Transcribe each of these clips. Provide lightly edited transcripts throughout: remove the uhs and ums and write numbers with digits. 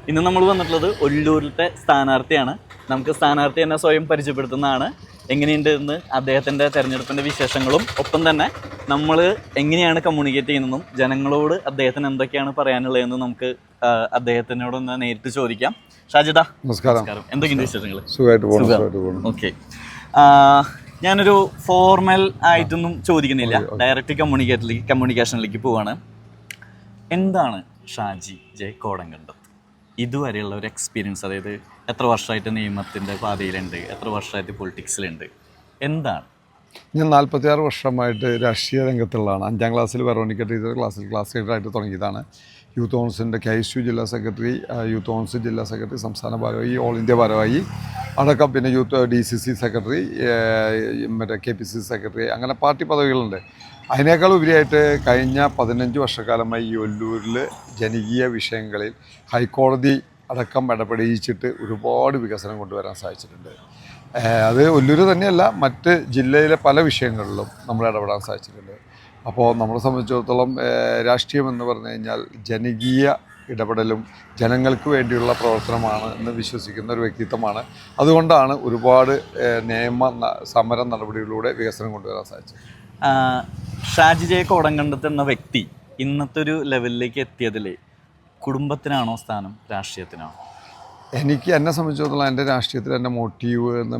ഇന്ന് നമ്മൾ വന്നിട്ടുള്ളത് ഒല്ലൂരിലത്തെ സ്ഥാനാർത്ഥിയാണ്. നമുക്ക് സ്ഥാനാർത്ഥി എന്നെ സ്വയം പരിചയപ്പെടുത്തുന്നതാണ്. എങ്ങനെയുണ്ട് എന്ന് അദ്ദേഹത്തിൻ്റെ തെരഞ്ഞെടുപ്പിൻ്റെ വിശേഷങ്ങളും ഒപ്പം തന്നെ നമ്മൾ എങ്ങനെയാണ് കമ്മ്യൂണിക്കേറ്റ് ചെയ്യുന്നതും ജനങ്ങളോട് അദ്ദേഹത്തിന് എന്തൊക്കെയാണ് പറയാനുള്ളതെന്ന് നമുക്ക് അദ്ദേഹത്തിനോടൊന്ന് നേരിട്ട് ചോദിക്കാം. ഷാജിദാ, നമസ്കാരം. എന്തൊക്കെയുണ്ട് വിശേഷങ്ങൾ? ഓക്കെ, ഞാനൊരു ഫോർമൽ ആയിട്ടൊന്നും ചോദിക്കുന്നില്ല, ഡയറക്റ്റ് കമ്മ്യൂണിക്കേഷനിലേക്ക് പോവാണ്. എന്താണ് ഷാജി ജെ കോടങ്കണ്ടത്ത് ഇതുവരെയുള്ള ഒരു എക്സ്പീരിയൻസ്? അതായത് എത്ര വർഷമായിട്ട് നിയമത്തിൻ്റെ പാതയിലുണ്ട്, എത്ര വർഷമായിട്ട് പൊളിറ്റിക്സിലുണ്ട്, എന്താണ്? ഞാൻ 46 വർഷമായിട്ട് രാഷ്ട്രീയ രംഗത്തുള്ളതാണ്. 5ാം ക്ലാസ്സിൽ വെറോണിക്ക ടീച്ചർ ക്ലാസ് ലീഡറായിട്ട് തുടങ്ങിയതാണ്. യൂത്ത് കോൺഗ്രസിൻ്റെ KSU ജില്ലാ സെക്രട്ടറി, യൂത്ത് കോൺഗ്രസ് ജില്ലാ സെക്രട്ടറി, സംസ്ഥാന ഭാരവാഹി, ഓൾ ഇന്ത്യ ഭാരവാഹി അടക്കം, പിന്നെ youth DCC secretary, KPCC secretary, അങ്ങനെ പാർട്ടി പദവികളുണ്ട്. അതിനേക്കാൾ ഉപരിയായിട്ട് കഴിഞ്ഞ 15 വർഷക്കാലമായി ഈ ഒല്ലൂരിൽ ജനകീയ വിഷയങ്ങളിൽ ഹൈക്കോടതി അടക്കം ഇടപെടിയിച്ചിട്ട് ഒരുപാട് വികസനം കൊണ്ടുവരാൻ സാധിച്ചിട്ടുണ്ട്. അത് ഒല്ലൂർ തന്നെയല്ല, മറ്റ് ജില്ലയിലെ പല വിഷയങ്ങളിലും നമ്മൾ ഇടപെടാൻ സാധിച്ചിട്ടുണ്ട്. അപ്പോൾ നമ്മളെ സംബന്ധിച്ചിടത്തോളം രാഷ്ട്രീയം എന്ന് പറഞ്ഞു കഴിഞ്ഞാൽ ജനകീയ ഇടപെടലും ജനങ്ങൾക്ക് വേണ്ടിയുള്ള പ്രവർത്തനമാണ് എന്ന് വിശ്വസിക്കുന്ന ഒരു വ്യക്തിത്വമാണ്. അതുകൊണ്ടാണ് ഒരുപാട് സമര നടപടികളിലൂടെ വികസനം കൊണ്ടുവരാൻ സാധിച്ചത്. ഷാജി ജെ കോടങ്കണ്ടത്ത് എന്ന വ്യക്തി ഇന്നത്തെ ഒരു ലെവലിലേക്ക് എത്തിയതിൽ കുടുംബത്തിനാണോ സ്ഥാനം, രാഷ്ട്രീയത്തിനാണോ? എന്നെ സംബന്ധിച്ചിടത്തോളം എൻ്റെ രാഷ്ട്രീയത്തിൽ എൻ്റെ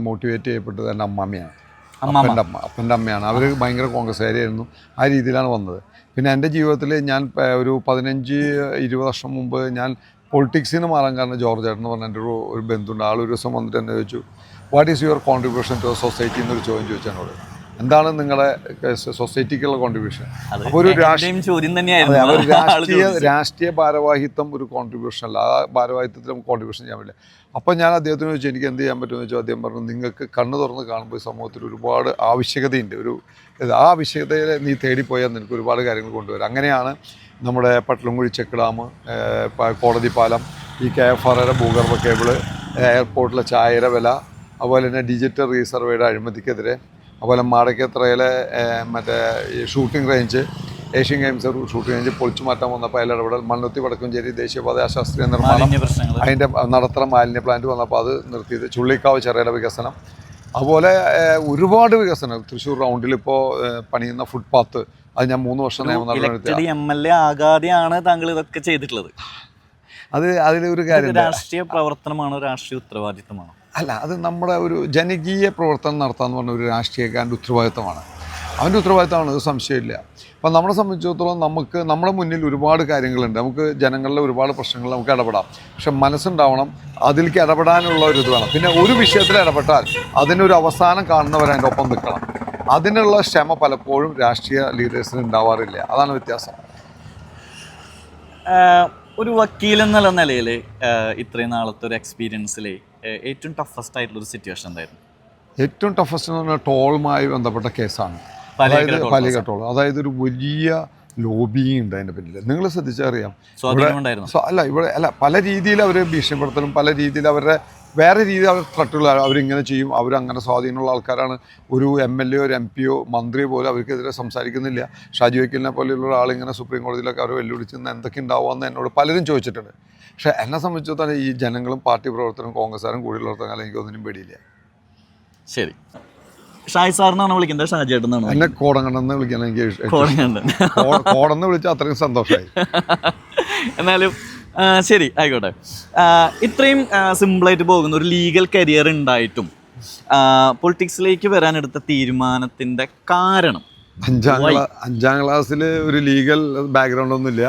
മോട്ടിവേറ്റ് ചെയ്യപ്പെട്ടത് എൻ്റെ അമ്മാമ്മയാണ്, അപ്പൻ്റെ അമ്മയാണ്. അവർ ഭയങ്കര കോൺഗ്രസ്സുകാരിയായിരുന്നു. ആ രീതിയിലാണ് വന്നത്. പിന്നെ എൻ്റെ ജീവിതത്തിൽ ഞാൻ ഒരു 15-20 വർഷം മുമ്പ് ഞാൻ പൊളിറ്റിക്സിൽ നിന്ന് മാറാൻ കാരണം ജോർജ് ചേട്ടൻ എന്ന് പറഞ്ഞ എൻ്റെ ഒരു ബന്ധുണ്ട്. ആളൊരു ദിവസം വന്നിട്ട് എന്നെ ചോദിച്ചു, what is your contribution to society എന്നൊരു ചോദ്യം ചോദിച്ചു എന്നോട്. എന്താണ് നിങ്ങളുടെ സൊസൈറ്റിക്കുള്ള കോൺട്രിബ്യൂഷൻ? അപ്പോൾ ഒരു രാഷ്ട്രീയ ഭാരവാഹിത്വം ഒരു കോൺട്രിബ്യൂഷൻ അല്ല. ആ ഭാരവാഹിത്വത്തിൽ നമുക്ക് കോൺട്രിബ്യൂഷൻ ചെയ്യാൻ പറ്റില്ല. അപ്പോൾ ഞാൻ അദ്ദേഹത്തിന് ചോദിച്ചു, എനിക്ക് എന്ത് ചെയ്യാൻ പറ്റുമെന്ന് ചോദിച്ചാൽ അദ്ദേഹം പറഞ്ഞു, നിങ്ങൾക്ക് കണ്ണ് തുറന്ന് കാണുമ്പോൾ സമൂഹത്തിൽ ഒരുപാട് ആവശ്യകതയുണ്ട്. ആ ആവശ്യകതയെ നീ തേടിപ്പോയാൽ നിനക്ക് ഒരുപാട് കാര്യങ്ങൾ കൊണ്ടുവരാം. അങ്ങനെയാണ് നമ്മുടെ പട്ടലംകുഴി ചെക്ക് ഡാം, കോടതി പാലം, ഈ KFRയുടെ ഭൂഗർഭ കേബിള്, എയർപോർട്ടിലെ ചായര വില, അതുപോലെ തന്നെ ഡിജിറ്റൽ റീസർവേയുടെ അഴിമതിക്കെതിരെ, അതുപോലെ മാടക്കത്രയിലെ ഈ shooting range, Asian games shooting range പൊളിച്ചു മാറ്റാൻ വന്നപ്പോൾ അതിൽ ഇടപെടൽ, മണ്ണുത്തി വടക്കുംചേരി ദേശീയപാത അശാസ്ത്രീയ നിർമ്മാണം, അതിൻ്റെ നടത്തറ മാലിന്യ പ്ലാന്റ് വന്നപ്പോൾ അത് നിർത്തിയത്, ചുള്ളിക്കാവ് ചെറിയ വികസനം, അതുപോലെ ഒരുപാട് വികസനം. തൃശ്ശൂർ റൗണ്ടിൽ ഇപ്പോൾ പണിയുന്ന ഫുട്പാത്ത്, അത് ഞാൻ 3 വർഷം MLA ആകാതെയാണ് താങ്കൾ ഇതൊക്കെ ചെയ്തിട്ടുള്ളത്. അതിലൊരു കാര്യം, രാഷ്ട്രീയ പ്രവർത്തനമാണോ, രാഷ്ട്രീയ ഉത്തരവാദിത്തമാണോ? അല്ല, അത് നമ്മുടെ ഒരു ജനകീയ പ്രവർത്തനം നടത്താമെന്ന് പറഞ്ഞ ഒരു രാഷ്ട്രീയക്കാരൻ്റെ ഉത്തരവാദിത്തമാണ്. അവൻ്റെ ഉത്തരവാദിത്തമാണ്, അത് സംശയമില്ല. അപ്പം നമ്മളെ സംബന്ധിച്ചിടത്തോളം നമ്മുടെ മുന്നിൽ ഒരുപാട് കാര്യങ്ങളുണ്ട്. നമുക്ക് ജനങ്ങളുടെ ഒരുപാട് പ്രശ്നങ്ങൾ നമുക്ക് ഇടപെടാം. പക്ഷെ മനസ്സുണ്ടാവണം, അതിലേക്ക് ഇടപെടാനുള്ള ഒരു ഇത് വേണം. പിന്നെ ഒരു വിഷയത്തിൽ ഇടപെട്ടാൽ അതിനൊരു അവസാനം കാണുന്നവരെ അതിൻ്റെ ഒപ്പം നിൽക്കണം. അതിനുള്ള ക്ഷമ പലപ്പോഴും രാഷ്ട്രീയ ലീഡേഴ്സിന് ഉണ്ടാവാറില്ല. അതാണ് വ്യത്യാസം. ഒരു വക്കീൽ എന്നുള്ള നിലയിൽ ഇത്രയും നാളത്തെ ഒരു എക്സ്പീരിയൻസിൽ ഏറ്റവും ടഫസ്റ്റ് ആയിട്ടുള്ളൊരു സിറ്റുവേഷൻ എന്തായിരുന്നു? ഏറ്റവും ടഫസ്റ്റ് എന്ന് പറഞ്ഞാൽ ടോളുമായി ബന്ധപ്പെട്ട കേസാണ്. അതായത് പാലിയേക്കർ ടോൾ. അതായത് ഒരു വലിയ ലോബിയിങ് ഉണ്ട് അതിൻ്റെ പിന്നിൽ. നിങ്ങൾ ശ്രദ്ധിച്ചറിയാം. ഇവിടെ പല രീതിയിൽ അവർ ഭീഷണിപ്പെടുത്തലും, പല രീതിയിൽ അവരുടെ വേറെ രീതിയിൽ അവർ ത്രട്ടുകൾ അവരിങ്ങനെ ചെയ്യും. അവരങ്ങനെ സ്വാധീനമുള്ള ആൾക്കാരാണ്. ഒരു MLA ഒരു MP മന്ത്രിയോ പോലും അവർക്കെതിരെ സംസാരിക്കുന്നില്ല. ഷാജി വക്കീലിനെ പോലെയുള്ള ആളിങ്ങനെ സുപ്രീം കോടതിയിലൊക്കെ അവർ വെല്ലുവിളിച്ചെന്ന് എന്തൊക്കെ ഉണ്ടാവുമെന്ന് എന്നോട് പലരും ചോദിച്ചിട്ടുണ്ട്. പക്ഷേ എന്നെ സംബന്ധിച്ചിടത്തോളം ഈ ജനങ്ങളും പാർട്ടി പ്രവർത്തനവും കോൺഗ്രസ്സുകാരും കൂടിയുള്ളവർക്കാലും എനിക്കൊന്നിനും പേടിയില്ല. ശരി, ഷാജി സാറിനാണ് വിളിക്കുന്നത്, ഷാജി ഏട്ടനാണ്? എന്നെ കോടങ്കണ്ടെന്ന് വിളിക്കാൻ എനിക്ക് കോടെന്ന് വിളിച്ചാൽ അത്രയും സന്തോഷമായി. എന്നാലും ശരി, ആയിക്കോട്ടെ. ഇത്രയും സിമ്പിളായിട്ട് പോകുന്ന ഒരു ലീഗൽ കരിയർ ഉണ്ടായിട്ടും പൊളിറ്റിക്സിലേക്ക് വരാനെടുത്ത തീരുമാനത്തിൻ്റെ കാരണം? 5ാം ക്ലാസ്സിൽ ഒരു ലീഗൽ ബാക്ക്ഗ്രൗണ്ട് ഒന്നുമില്ല.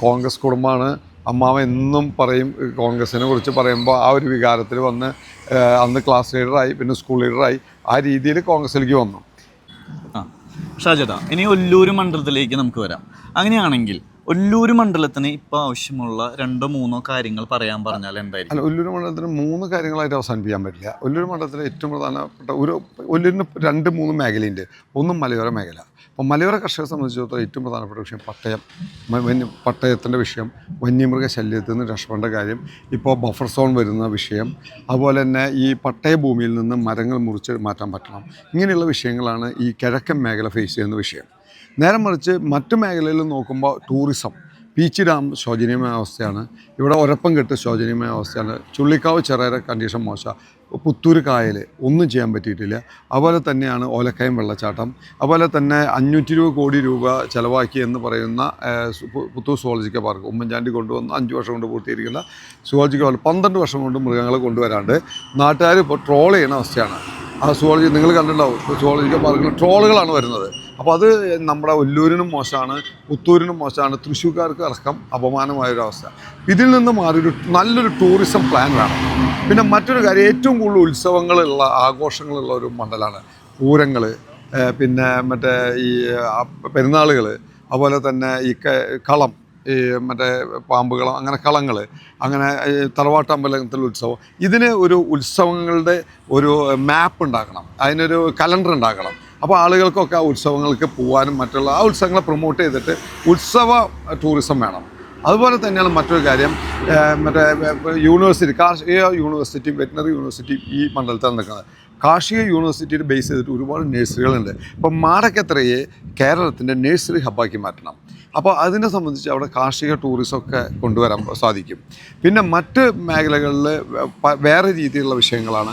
കോൺഗ്രസ് കുടുംബമാണ്. അമ്മാവ എന്നും പറയും, കോൺഗ്രസിനെ കുറിച്ച് പറയുമ്പോൾ ആ ഒരു വികാരത്തിൽ വന്ന് അന്ന് ക്ലാസ് ലീഡറായി, പിന്നെ സ്കൂൾ ലീഡറായി, ആ രീതിയിൽ കോൺഗ്രസിലേക്ക് വന്നു. ഷാജിദാ, ഇനി ഒല്ലൂർ മണ്ഡലത്തിലേക്ക് നമുക്ക് വരാം. അങ്ങനെയാണെങ്കിൽ ഒല്ലൂർ മണ്ഡലത്തിന് ഇപ്പോൾ ആവശ്യമുള്ള 2-3 കാര്യങ്ങൾ പറയാൻ പറഞ്ഞാൽ എന്തായിരിക്കും? അല്ല, ഒല്ലൂർ മണ്ഡലത്തിന് 3 കാര്യങ്ങളായിട്ട് അവസാനിപ്പിക്കാൻ പറ്റില്ല. ഒല്ലൂർ മണ്ഡലത്തിലെ ഏറ്റവും പ്രധാനപ്പെട്ട ഒല്ലൂരിന് 2-3 മേഖലയുണ്ട്. ഒന്ന് മലയോര മേഖല. അപ്പോൾ മലയോര കർഷകരെ സംബന്ധിച്ചിടത്തോളം ഏറ്റവും പ്രധാനപ്പെട്ട വിഷയം പട്ടയത്തിൻ്റെ വിഷയം, വന്യമൃഗ ശല്യത്തിൽ നിന്ന് രക്ഷപ്പെടേണ്ട കാര്യം, ഇപ്പോൾ ബഫർ സോൺ വരുന്ന വിഷയം, അതുപോലെ തന്നെ ഈ പട്ടയ ഭൂമിയിൽ നിന്ന് മരങ്ങൾ മുറിച്ച് മാറ്റാൻ പറ്റണം. ഇങ്ങനെയുള്ള വിഷയങ്ങളാണ് ഈ കിഴക്കൻ മേഖല ഫേസ് ചെയ്യുന്ന വിഷയം. നേരെ മറിച്ച് മറ്റു മേഖലയിൽ നോക്കുമ്പോൾ ടൂറിസം, പീച്ച് ഡാം ശോചനീയമായ അവസ്ഥയാണ്. ഇവിടെ ഒരപ്പം കെട്ട് ശോചനീയമായ അവസ്ഥയാണ്. ചുള്ളിക്കാവ് ചെറിയ കണ്ടീഷൻ മോശം. പുത്തൂർ കായൽ ഒന്നും ചെയ്യാൻ പറ്റിയിട്ടില്ല. അതുപോലെ തന്നെയാണ് ഓലക്കയം വെള്ളച്ചാട്ടം. അതുപോലെ തന്നെ 500 കോടി രൂപ ചിലവാക്കി എന്ന് പറയുന്ന പുത്തൂർ സുവോളജിക്കൽ പാർക്ക് ഉമ്മൻചാണ്ടി കൊണ്ടുവന്ന് 5 വർഷം കൊണ്ട് പൂർത്തീകരിക്കുന്ന സുവോളജിക്കൽ പാർക്ക് 12 വർഷം കൊണ്ട് മൃഗങ്ങളെ കൊണ്ടുവരാണ്ട് നാട്ടുകാർ ഇപ്പോൾ ട്രോൾ ചെയ്യുന്ന അവസ്ഥയാണ്. ആ സുവോളജി നിങ്ങൾ കണ്ടിട്ടുണ്ടാവും, സുവോളജിക്കൽ പാർക്കിൽ ട്രോളുകളാണ് വരുന്നത്. അപ്പോൾ അത് നമ്മുടെ ഒല്ലൂരിനും മോശമാണ്, പുത്തൂരിനും മോശമാണ്, തൃശ്ശൂർക്കാർക്ക് അടക്കം അപമാനമായൊരവസ്ഥ. ഇതിൽ നിന്ന് മാറിയൊരു നല്ലൊരു ടൂറിസം പ്ലാൻ വേണം. പിന്നെ മറ്റൊരു കാര്യം, ഏറ്റവും കൂടുതൽ ഉത്സവങ്ങളുള്ള ആഘോഷങ്ങളുള്ള ഒരു മണ്ഡലമാണ് പൂരങ്ങൾ, പിന്നെ മറ്റേ ഈ പെരുന്നാളുകൾ, അതുപോലെ തന്നെ ഈ കളം, ഈ മറ്റേ പാമ്പുകളം, അങ്ങനെ കളങ്ങൾ, അങ്ങനെ തറവാട്ടമ്പലത്തിൽ ഉത്സവം. ഇതിന് ഒരു ഉത്സവങ്ങളുടെ ഒരു മാപ്പ് ഉണ്ടാക്കണം, അതിനൊരു കലണ്ടർ ഉണ്ടാക്കണം. അപ്പോൾ ആളുകൾക്കൊക്കെ ആ ഉത്സവങ്ങൾക്ക് പോകാനും മറ്റുള്ള ആ ഉത്സവങ്ങളെ പ്രൊമോട്ട് ചെയ്തിട്ട് ഉത്സവ ടൂറിസം വേണം. അതുപോലെ തന്നെയാണ് മറ്റൊരു കാര്യം, മറ്റേ യൂണിവേഴ്സിറ്റി, കാർഷിക യൂണിവേഴ്സിറ്റി, വെറ്റിനറി യൂണിവേഴ്സിറ്റി ഈ മണ്ഡലത്തിൽ നിൽക്കുന്നത്. കാർഷിക യൂണിവേഴ്സിറ്റിയിൽ ബേസ് ചെയ്തിട്ട് ഒരുപാട് നഴ്സറികളുണ്ട്. ഇപ്പം മാടക്കത്രയെ കേരളത്തിൻ്റെ നഴ്സറി ഹബ്ബാക്കി മാറ്റണം. അപ്പോൾ അതിനെ സംബന്ധിച്ച് അവിടെ കാർഷിക ടൂറിസമൊക്കെ കൊണ്ടുവരാൻ സാധിക്കും. പിന്നെ മറ്റ് മേഖലകളിൽ വേറെ രീതിയിലുള്ള വിഷയങ്ങളാണ്.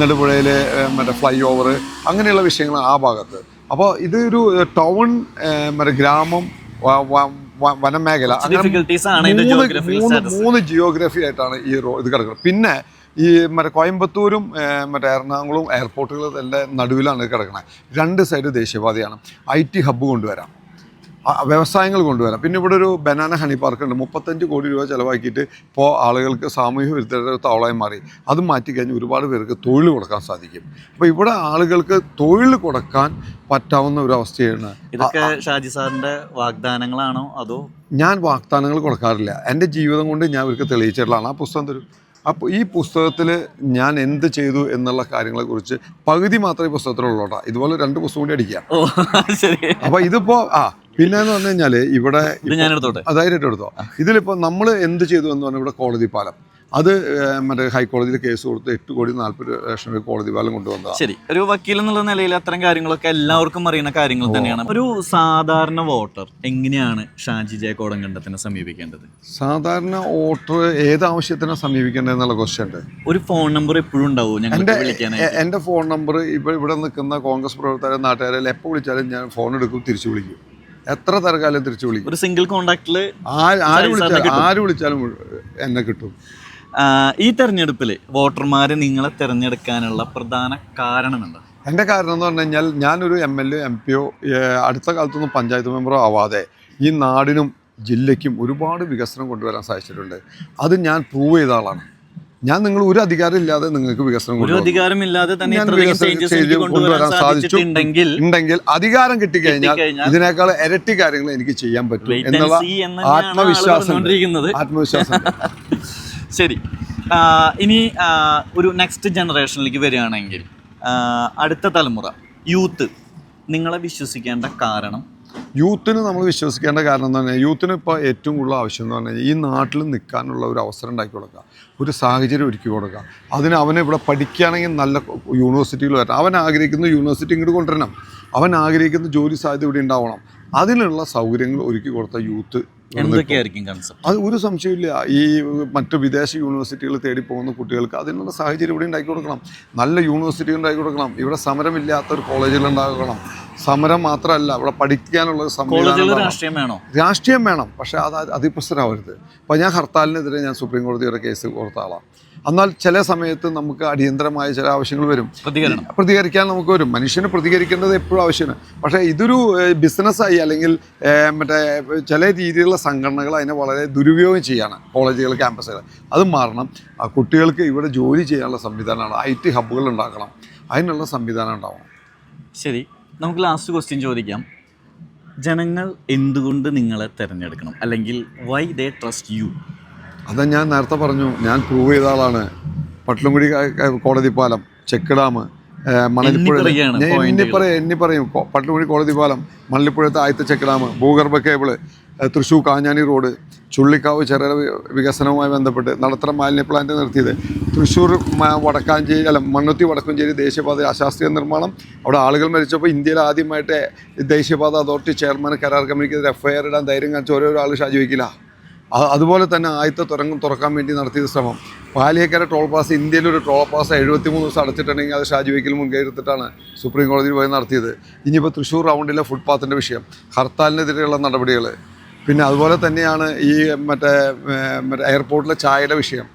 നെടുപുഴയിൽ മറ്റേ ഫ്ലൈ ഓവർ, അങ്ങനെയുള്ള വിഷയങ്ങൾ ആ ഭാഗത്ത്. അപ്പോൾ ഇതൊരു ടൗൺ, മറ്റേ ഗ്രാമം, വനമേഖല, മൂന്ന് ജിയോഗ്രഫി ആയിട്ടാണ് ഈ ഇത് കിടക്കുന്നത്. പിന്നെ ഈ മറ്റേ കോയമ്പത്തൂരും മറ്റേ എറണാകുളവും എയർപോർട്ടുകളുടെ നടുവിലാണ് കിടക്കുന്നത്. 2 സൈഡ് ദേശീയപാതയാണ്. IT ഹബ്ബ് കൊണ്ടുവരാം, വ്യവസായങ്ങൾ കൊണ്ടുവരാം. പിന്നെ ഇവിടെ ഒരു ബനാന ഹണി പാർക്ക് ഉണ്ട്. 35 കോടി രൂപ ചിലവാക്കിയിട്ട് ഇപ്പോൾ ആളുകൾക്ക് സാമൂഹ്യ വിരുദ്ധരുടെ താവളമായി മാറി. അത് മാറ്റിക്കഴിഞ്ഞ് ഒരുപാട് പേർക്ക് തൊഴിൽ കൊടുക്കാൻ സാധിക്കും. അപ്പോൾ ഇവിടെ ആളുകൾക്ക് തൊഴിൽ കൊടുക്കാൻ പറ്റാവുന്ന ഒരു അവസ്ഥയാണ്. ഇതൊക്കെ ഷാജി സാറിൻ്റെ വാഗ്ദാനങ്ങളാണോ അതോ? ഞാൻ വാഗ്ദാനങ്ങൾ കൊടുക്കാറില്ല. എൻ്റെ ജീവിതം കൊണ്ട് ഞാൻ ഇവർക്ക് തെളിയിച്ചിട്ടുള്ളതാണ്. ആ പുസ്തകം തരും. അപ്പോൾ ഈ പുസ്തകത്തിൽ ഞാൻ എന്ത് ചെയ്തു എന്നുള്ള കാര്യങ്ങളെക്കുറിച്ച് പകുതി മാത്രമേ ഈ പുസ്തകത്തിലുള്ളൂട്ടാ. ഇതുപോലെ 2 പുസ്തകം കൂടി അടിക്കാം. അപ്പോൾ ഇതിപ്പോൾ പിന്നെയെന്ന് പറഞ്ഞു കഴിഞ്ഞാൽ ഇവിടെ ധൈര്യമായിട്ട് എടുത്തോ. ഇതിലിപ്പോൾ നമ്മൾ എന്ത് ചെയ്തു എന്ന് പറഞ്ഞാൽ ഇവിടെ കോടതി പാലം, അത് മറ്റേ ഹൈക്കോടതിയിൽ കേസ് കൊടുത്ത് 8,40,00,000 രൂപ കോടതി പാലം കൊണ്ടുവന്നതാണ്. ശരി, ഒരു വക്കീൽ എന്നുള്ള നിലയിൽ അത്തരം കാര്യങ്ങളൊക്കെ എല്ലാവർക്കും അറിയുന്ന കാര്യങ്ങൾ തന്നെയാണ്. ഒരു സാധാരണ വോട്ടർ എങ്ങനെയാണ് ഷാജി ജെ കോടങ്കണ്ടത്തിനെ സമീപിക്കേണ്ടത്? സാധാരണ വോട്ടർ ഏത് ആവശ്യത്തിനാണ് സമീപിക്കേണ്ടത് എന്നുള്ള ക്വസ്റ്റ്യൻ ഉണ്ട്. ഒരു ഫോൺ നമ്പർ എപ്പോഴും ഉണ്ടാവും എൻ്റെ ഫോൺ നമ്പർ ഇവിടെ നിൽക്കുന്ന കോൺഗ്രസ് പ്രവർത്തകരെ, നാട്ടുകാരെ എപ്പോൾ വിളിച്ചാലും ഞാൻ ഫോൺ എടുക്കും, തിരിച്ചു വിളിക്കും. എത്ര തരക്കാലം തിരിച്ചു വിളിക്കും. ഒരു സിംഗിൾ കോണ്ടാക്റ്റിൽ ആര് വിളിച്ചാലും എന്നെ കിട്ടും. ഈ തെരഞ്ഞെടുപ്പിൽ വോട്ടർമാർ നിങ്ങളെ തിരഞ്ഞെടുക്കാനുള്ള പ്രധാന കാരണം എന്താ? എൻ്റെ കാരണം എന്ന് പറഞ്ഞു കഴിഞ്ഞാൽ ഞാനൊരു MLA MP അടുത്ത കാലത്തൊന്നും പഞ്ചായത്ത് മെമ്പറോ ആവാതെ ഈ നാടിനും ജില്ലയ്ക്കും ഒരുപാട് വികസനം കൊണ്ടുവരാൻ സാധിച്ചിട്ടുണ്ട്. അത് ഞാൻ പ്രൂവ് ചെയ്ത ആളാണ്. ഞാൻ നിങ്ങൾ ഒരു അധികാരം ഇല്ലാതെ നിങ്ങൾക്ക് വികസനം കൊണ്ടുവരാൻ സാധിച്ചിട്ടുണ്ടെങ്കിൽ അധികാരം കിട്ടിക്കഴിഞ്ഞാൽ ഇതിനേക്കാൾ ഇരട്ടി കാര്യങ്ങൾ എനിക്ക് ചെയ്യാൻ പറ്റും എന്നുള്ള ആത്മവിശ്വാസം. ശരി, ഇനി ഒരു നെക്സ്റ്റ് ജനറേഷനിലേക്ക് വരികയാണെങ്കിൽ അടുത്ത തലമുറ യൂത്ത് നിങ്ങളെ വിശ്വസിക്കേണ്ട കാരണം? യൂത്തിന് നമ്മൾ വിശ്വസിക്കേണ്ട കാരണം എന്ന് പറഞ്ഞാൽ യൂത്തിന് ഇപ്പോൾ ഏറ്റവും കൂടുതൽ ആവശ്യം എന്ന് പറഞ്ഞാൽ ഈ നാട്ടിൽ നിൽക്കാനുള്ള ഒരു അവസരം ഉണ്ടാക്കി കൊടുക്കുക, ഒരു സാഹചര്യം ഒരുക്കി കൊടുക്കുക. അതിന് അവനെ ഇവിടെ പഠിക്കുകയാണെങ്കിൽ നല്ല യൂണിവേഴ്സിറ്റികൾ വരണം. അവൻ ആഗ്രഹിക്കുന്ന യൂണിവേഴ്സിറ്റി ഇങ്ങോട്ട് കൊണ്ടുവരണം. അവൻ ആഗ്രഹിക്കുന്ന ജോലി സാധ്യത ഇവിടെ ഉണ്ടാവണം. അതിനുള്ള സൗകര്യങ്ങൾ ഒരുക്കി കൊടുത്ത യൂത്ത് എന്തൊക്കെയായിരിക്കും കൺസെപ്റ്റ്? അത് ഒരു സംശയമില്ല. ഈ മറ്റു വിദേശ യൂണിവേഴ്സിറ്റികൾ തേടി പോകുന്ന കുട്ടികൾക്ക് അതിനുള്ള സാഹചര്യം ഇവിടെ ഉണ്ടാക്കി കൊടുക്കണം. നല്ല യൂണിവേഴ്സിറ്റികൾ ഉണ്ടാക്കി കൊടുക്കണം. ഇവിടെ സമരമില്ലാത്തൊരു കോളേജുകൾ ഉണ്ടാക്കണം. സമരം മാത്രമല്ല, ഇവിടെ പഠിക്കാനുള്ള രാഷ്ട്രീയം വേണം. പക്ഷേ അത് അതിപ്രസരമാവരുത്. അപ്പോൾ ഞാൻ ഹർത്താലിനെതിരെ ഞാൻ സുപ്രീം കോടതി വരെ കേസ് കൊടുത്ത ആളാണ്. എന്നാൽ ചില സമയത്ത് നമുക്ക് അടിയന്തരമായ ചില ആവശ്യങ്ങൾ വരും, പ്രതികരിക്കാൻ നമുക്ക് വരും. മനുഷ്യന് പ്രതികരിക്കേണ്ടത് എപ്പോഴും ആവശ്യമാണ്. പക്ഷേ ഇതൊരു ബിസിനസ്സായി അല്ലെങ്കിൽ മറ്റേ ചില രീതിയിലുള്ള സംഘടനകൾ അതിനെ വളരെ ദുരുപയോഗം ചെയ്യാണ്. കോളേജുകൾ, ക്യാമ്പസുകൾ അത് മാറണം. കുട്ടികൾക്ക് ഇവിടെ ജോലി ചെയ്യാനുള്ള സംവിധാനമാണ്. IT ഹബ്ബുകൾ ഉണ്ടാക്കണം. അതിനുള്ള സംവിധാനം ഉണ്ടാവണം. ശരി, നമുക്ക് ലാസ്റ്റ് ക്വസ്റ്റ്യൻ ചോദിക്കാം. ജനങ്ങൾ എന്തുകൊണ്ട് നിങ്ങളെ തിരഞ്ഞെടുക്കണം, അല്ലെങ്കിൽ വൈ ദേ ട്രസ്റ്റ് യു? അത് ഞാൻ നേരത്തെ പറഞ്ഞു, ഞാൻ പ്രൂവ് ചെയ്ത ആളാണ്. പട്ട്ലംകുടി കോടതി പാലം, ചെക്ക് ഡാം, മണലിപ്പുഴ, എണ്ണി പറയും. പട്ട്ലംകുടി കോടതി പാലം, മണലിപ്പുഴത്തെ ആദ്യത്തെ ചെക്ക് ഡാം, ഭൂഗർഭ കേബിള്, തൃശ്ശൂർ കാഞ്ഞാണി റോഡ്, ചുള്ളിക്കാവ് ചെറിയ വികസനവുമായി ബന്ധപ്പെട്ട് നടത്തറ മാലിന്യ പ്ലാന്റ് നിർത്തിയത്, തൃശ്ശൂർ വടക്കാഞ്ചേരി മണ്ണുത്തി വടക്കാഞ്ചേരി ദേശീയപാത അശാസ്ത്രീയ നിർമ്മാണം, അവിടെ ആളുകൾ മരിച്ചപ്പോൾ ഇന്ത്യയിൽ ആദ്യമായിട്ട് ദേശീയപാത അതോറിറ്റി ചെയർമാൻ കരാർ കമ്പനിക്കെതിരെ FIR ഇടാൻ ധൈര്യം കാണിച്ച ഓരോ ആൾ ഷാജി വയ്ക്കില്ല. അതുപോലെ തന്നെ ആദ്യത്തെ തുരങ്കം തുറക്കാൻ വേണ്ടി നടത്തിയ ശ്രമം, പാലിയേക്കര ടോൾ പാസ്, ഇന്ത്യയിലൊരു ടോൾ പാസ് 73 ദിവസം അടച്ചിട്ടുണ്ടെങ്കിൽ അത് ഷാജി വക്കീൽ മുൻകൈ എടുത്തിട്ടാണ് സുപ്രീം കോടതിയിൽ പോയി നടത്തിയത്. ഇനിയിപ്പോൾ തൃശ്ശൂർ റൗണ്ടിലെ ഫുട്പാത്തിൻ്റെ വിഷയം, ഹർത്താലിനെതിരെയുള്ള നടപടികൾ, പിന്നെ അതുപോലെ തന്നെയാണ് ഈ മറ്റേ എയർപോർട്ടിലെ ചായയുടെ വിഷയം.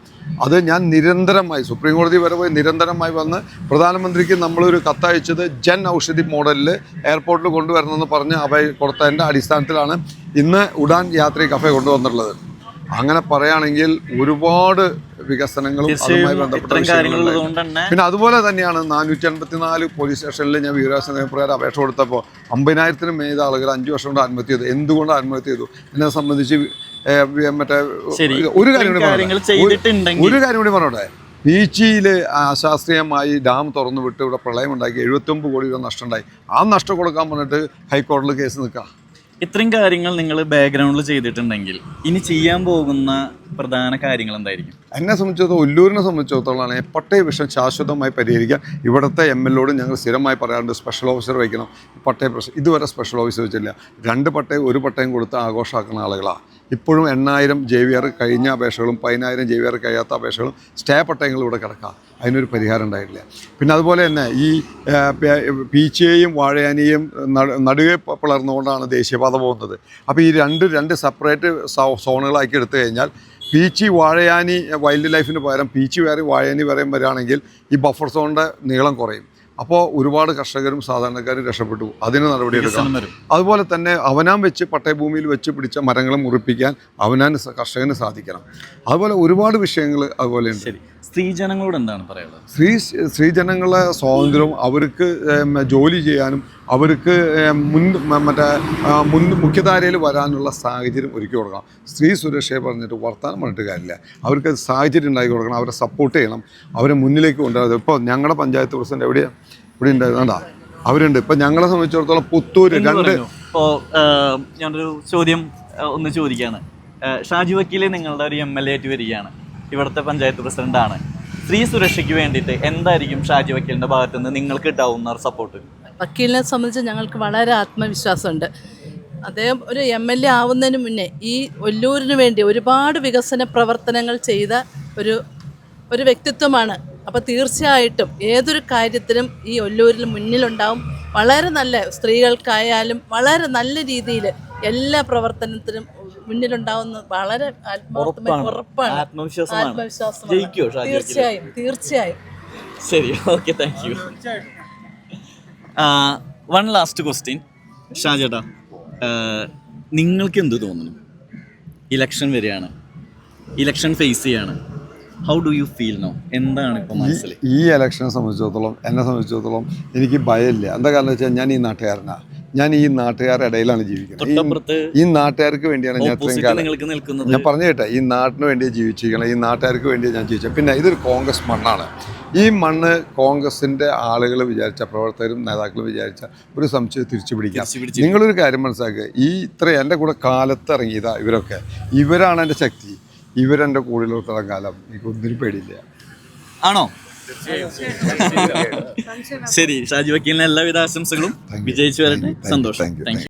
അത് ഞാൻ നിരന്തരമായി സുപ്രീം കോടതി വരെ പോയി നിരന്തരമായി വന്ന് പ്രധാനമന്ത്രിക്ക് നമ്മളൊരു കത്തയച്ചത് ജൻ ഔഷധി മോഡലിൽ എയർപോർട്ടിൽ കൊണ്ടുവരണമെന്ന് പറഞ്ഞ് അപേക്ഷ കൊടുത്തതിൻ്റെ അടിസ്ഥാനത്തിലാണ് ഇന്ന് ഉഡാൻ യാത്രി കഫേ കൊണ്ടുവന്നിട്ടുള്ളത്. അങ്ങനെ പറയുകയാണെങ്കിൽ ഒരുപാട് വികസനങ്ങളും അതുമായി ബന്ധപ്പെട്ട പിന്നെ അതുപോലെ തന്നെയാണ് 484 പോലീസ് സ്റ്റേഷനിൽ ഞാൻ വിവരാവകാശ നിയമപ്രകാരം അപേക്ഷ കൊടുത്തപ്പോൾ 50,000-നും മേൽ ആളുകൾ 5 വർഷം കൊണ്ട് ആത്മഹത്യ ചെയ്തു. എന്തുകൊണ്ട് ആത്മഹത്യ ചെയ്തു എന്നെ സംബന്ധിച്ച് മറ്റേ ഒരു കാര്യം കൂടി പറഞ്ഞോട്ടെ. പീച്ചിയിൽ അശാസ്ത്രീയമായി ഡാം തുറന്നു വിട്ട് ഇവിടെ പ്രളയമുണ്ടാക്കി 79 കോടി രൂപ നഷ്ടമുണ്ടായി. ആ നഷ്ടം കൊടുക്കാൻ പറഞ്ഞിട്ട് ഹൈക്കോടതിയിൽ കേസ് നിൽക്കാം. ഇത്രയും കാര്യങ്ങൾ നിങ്ങൾ ബാക്ക്ഗ്രൗണ്ടിൽ ചെയ്തിട്ടുണ്ടെങ്കിൽ ഇനി ചെയ്യാൻ പോകുന്ന പ്രധാന കാര്യങ്ങൾ എന്തായിരിക്കും? എന്നെ സംബന്ധിച്ചിടത്തോളം, ഒല്ലൂരിനെ സംബന്ധിച്ചിടത്തോളമാണ് പട്ടയ വിഷയം ശാശ്വതമായി പരിഹരിക്കാൻ ഇവിടുത്തെ MLA-ഓട് ഞങ്ങൾ സ്ഥിരമായി പറയാറുണ്ട്, സ്പെഷ്യൽ ഓഫീസർ വയ്ക്കണം. പട്ടയ പ്രശ്നം ഇതുവരെ സ്പെഷ്യൽ ഓഫീസർ വെച്ചില്ല. 2 പട്ടയം 1 പട്ടയം കൊടുത്ത് ആഘോഷമാക്കുന്ന ആളുകളാണ്. ഇപ്പോഴും 8,000 JVR കഴിഞ്ഞ അപേക്ഷകളും 10,000 JVR കഴിയാത്ത അപേക്ഷകളും സ്റ്റേ പട്ടയങ്ങൾ ഇവിടെ കിടക്കാം. അതിനൊരു പരിഹാരം ഉണ്ടായിട്ടില്ല. പിന്നെ അതുപോലെ തന്നെ ഈ പീച്ചയെയും വാഴയാനിയെയും നടുവെ പിളർന്നുകൊണ്ടാണ് ദേശീയപാത പോകുന്നത്. അപ്പോൾ ഈ രണ്ട് സെപ്പറേറ്റ് സോണുകളാക്കി എടുത്തു കഴിഞ്ഞാൽ പീച്ചി വാഴയാനി വൈൽഡ് ലൈഫിന് പകരം പീച്ചി വേറെ വാഴയാനി വേറെയും വരികയാണെങ്കിൽ ഈ ബഫർ സോണിൻ്റെ നീളം കുറയും. അപ്പോൾ ഒരുപാട് കർഷകരും സാധാരണക്കാരും രക്ഷപ്പെട്ടു. അതിന് നടപടിയെടുക്കാം. അതുപോലെ തന്നെ അവനാൻ വെച്ച് പട്ടയഭൂമിയിൽ വെച്ച് പിടിച്ച മരങ്ങൾ മുറിപ്പിക്കാൻ അവനാൻ കർഷകന് സാധിക്കണം. അതുപോലെ ഒരുപാട് വിഷയങ്ങൾ അതുപോലെയുണ്ട്. സ്ത്രീജനങ്ങളോട് എന്താണ് പറയുന്നത്? സ്ത്രീജനങ്ങളെ സ്വാതന്ത്ര്യവും അവർക്ക് ജോലി ചെയ്യാനും അവർക്ക് മുഖ്യധാരയിൽ വരാനുള്ള സാഹചര്യം ഒരുക്കി കൊടുക്കണം. സ്ത്രീ സുരക്ഷയെ പറഞ്ഞിട്ട് വർത്താനം പറഞ്ഞിട്ട് കാര്യമില്ല. അവർക്ക് സാഹചര്യം ഉണ്ടാക്കി കൊടുക്കണം, അവരെ സപ്പോർട്ട് ചെയ്യണം, അവരെ മുന്നിലേക്ക് കൊണ്ടുവരുന്നത്. ഇപ്പോൾ ഞങ്ങളുടെ പഞ്ചായത്ത് പ്രസിഡന്റ് ഇവിടെ ഉണ്ടായിരുന്നാ അവരുണ്ട്. ഇപ്പം ഞങ്ങളെ സംബന്ധിച്ചിടത്തോളം പുത്തൂര് ഇപ്പോൾ ഞാനൊരു ചോദ്യം ഒന്ന് ചോദിക്കുകയാണ്. ഷാജി വക്കീൽ നിങ്ങളുടെ ഒരു MLA ആയിട്ട് വരികയാണ്, ഇവിടുത്തെ പഞ്ചായത്ത് പ്രസിഡന്റാണ്. സ്ത്രീ സുരക്ഷയ്ക്ക് വേണ്ടിയിട്ട് എന്തായിരിക്കും ഷാജി വക്കീലിൻ്റെ ഭാഗത്ത് നിന്ന് നിങ്ങൾക്ക് കിട്ടാവുന്ന സപ്പോർട്ട്? വക്കീലിനെ സംബന്ധിച്ച് ഞങ്ങൾക്ക് വളരെ ആത്മവിശ്വാസമുണ്ട്. അദ്ദേഹം ഒരു MLA ആവുന്നതിന് മുന്നേ ഈ ഒല്ലൂരിന് വേണ്ടി ഒരുപാട് വികസന പ്രവർത്തനങ്ങൾ ചെയ്ത ഒരു വ്യക്തിത്വമാണ്. അപ്പോൾ തീർച്ചയായിട്ടും ഏതൊരു കാര്യത്തിലും ഈ ഒല്ലൂരിൽ മുന്നിലുണ്ടാവും. വളരെ നല്ല സ്ത്രീകൾക്കായാലും വളരെ നല്ല രീതിയിൽ എല്ലാ പ്രവർത്തനത്തിനും മുന്നിലുണ്ടാവുന്ന വളരെ ഉറപ്പാണ്. ആത്മവിശ്വാസം തീർച്ചയായും. ശരി, okay, thank you. One last question ഷാജേട്ടാ, നിങ്ങൾക്ക് എന്ത് തോന്നുന്നു? ഇലക്ഷൻ വരികയാണ്, ഇലക്ഷൻ ഫേസ് ചെയ്യാണ്. How do you feel no? എന്താണ് ഇപ്പോൾ മനസ്സിൽ? ഈ ഇലക്ഷനെ സംബന്ധിച്ചിടത്തോളം, എന്നെ സംബന്ധിച്ചിടത്തോളം എനിക്ക് ഭയമില്ല. എന്താ കാരണം വെച്ചാൽ ഞാൻ ഈ നാട്ടുകാരനാണ്. ഞാൻ ഈ നാട്ടുകാരുടെ ഇടയിലാണ് ജീവിക്കുന്നത്. ഈ നാട്ടുകാർക്ക് വേണ്ടിയാണ് ഞാൻ ഇത്രയും കാലം ഞാൻ പറഞ്ഞു കേട്ടെ, ഈ നാട്ടിന് വേണ്ടിയാണ് ജീവിച്ചിരിക്കണം, ഈ നാട്ടുകാർക്ക് വേണ്ടിയാണ് ഞാൻ ജീവിച്ചത്. പിന്നെ ഇതൊരു കോൺഗ്രസ് മണ്ണാണ്. ഈ മണ്ണ് കോൺഗ്രസിൻ്റെ ആളുകൾ വിചാരിച്ച, പ്രവർത്തകരും നേതാക്കളും വിചാരിച്ച ഒരു സംശയം തിരിച്ചു പിടിക്കാം. നിങ്ങളൊരു കാര്യം മനസ്സിലാക്കുക, എൻ്റെ കൂടെ കാലത്ത് ഇറങ്ങിയതാ ഇവരൊക്കെ. ഇവരാണ് എൻ്റെ ശക്തി. ഇവരെൻ്റെ കൂടുതലോട്ടുള്ള കാലം എനിക്ക് ഒന്നിനും പേടിയില്ല. ആണോ? ശരി, ഷാജി വക്കീലിന് എല്ലാവിധ ആശംസകളും. വിജയിച്ചു വരട്ടെ. സന്തോഷം. Thank you.